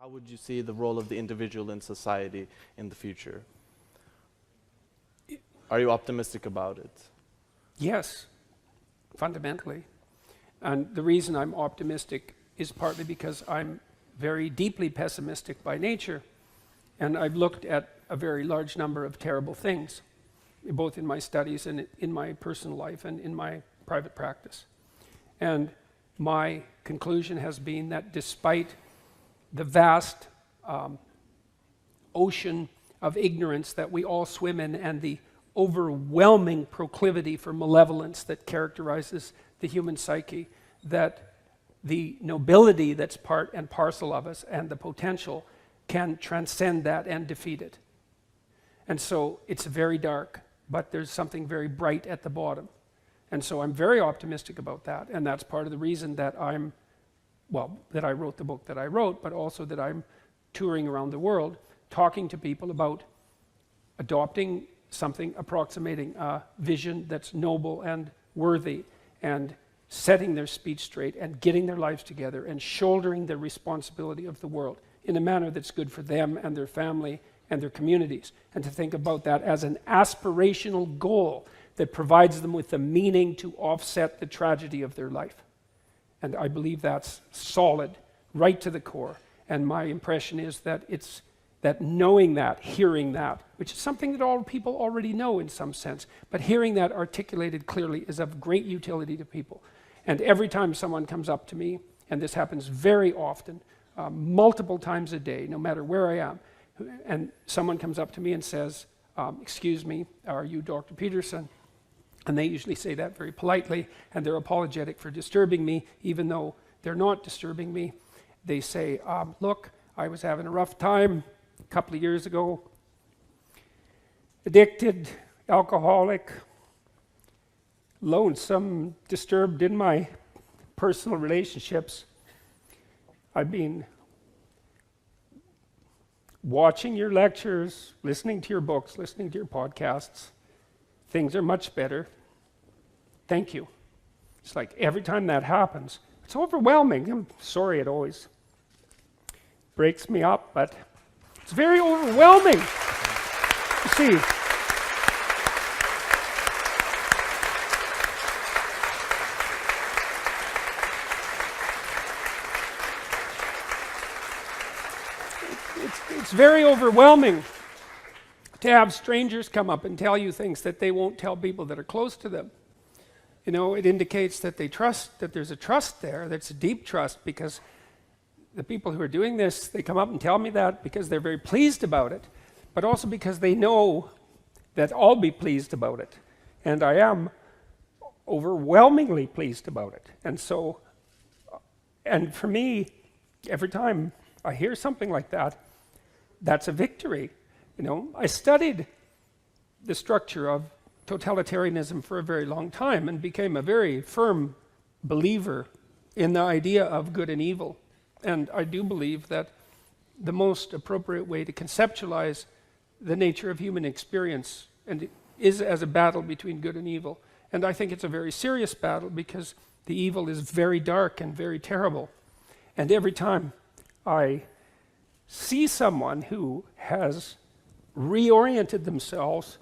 How would you see the role of the individual in society in the future? Are you optimistic about it? Yes, fundamentally. And the reason I'm optimistic is partly because I'm very deeply pessimistic by nature. And I've looked at a very large number of terrible things, both in my studies and in my personal life and in my private practice. And my conclusion has been that despite the vast ocean of ignorance that we all swim in and the overwhelming proclivity for malevolence that characterizes the human psyche, that the nobility that's part and parcel of us and the potential can transcend that and defeat it. And so it's very dark, but there's something very bright at the bottom. And so I'm very optimistic about that, and that's part of the reason that that I wrote the book that I wrote, but also that I'm touring around the world, talking to people about adopting something approximating a vision that's noble and worthy, and setting their speech straight and getting their lives together and shouldering the responsibility of the world in a manner that's good for them and their family and their communities, and to think about that as an aspirational goal that provides them with the meaning to offset the tragedy of their life. And I believe that's solid, right to the core. And my impression is that it's that knowing that, hearing that, which is something that all people already know in some sense, but hearing that articulated clearly is of great utility to people. And every time someone comes up to me, and this happens very often, multiple times a day, no matter where I am, and someone comes up to me and says, excuse me, are you Dr. Peterson? And they usually say that very politely, and they're apologetic for disturbing me, even though they're not disturbing me. They say, look, I was having a rough time a couple of years ago, addicted, alcoholic, lonesome, disturbed in my personal relationships. I've been watching your lectures, listening to your books, listening to your podcasts. Things are much better. Thank you. It's like every time that happens, it's overwhelming. I'm sorry, it always breaks me up, but it's very overwhelming. You see, it's very overwhelming to have strangers come up and tell you things that they won't tell people that are close to them. You know, it indicates that they trust, that there's a trust there, that's a deep trust, because the people who are doing this, they come up and tell me that because they're very pleased about it, but also because they know that I'll be pleased about it. And I am overwhelmingly pleased about it. And so, and for me, every time I hear something like that, that's a victory. You know, I studied the structure of totalitarianism for a very long time and became a very firm believer in the idea of good and evil. And I do believe that the most appropriate way to conceptualize the nature of human experience is as a battle between good and evil. And I think it's a very serious battle because the evil is very dark and very terrible. And every time I see someone who has reoriented themselves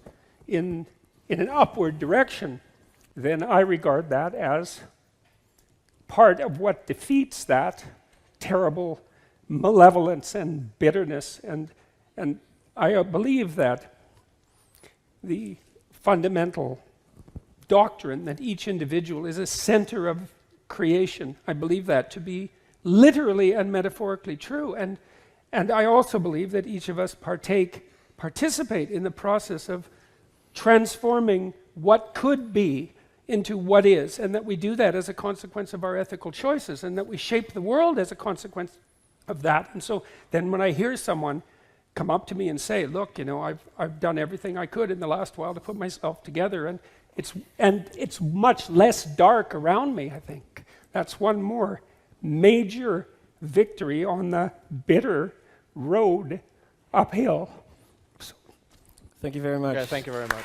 in an upward direction, then I regard that as part of what defeats that terrible malevolence and bitterness. And I believe that the fundamental doctrine that each individual is a center of creation, I believe that to be literally and metaphorically true. And I also believe that each of us participate in the process of transforming what could be into what is, and that we do that as a consequence of our ethical choices, and that we shape the world as a consequence of that. And so then when I hear someone come up to me and say, look, you know, I've done everything I could in the last while to put myself together, and it's much less dark around me, I think. That's one more major victory on the bitter road uphill. Thank you very much. Okay, thank you very much.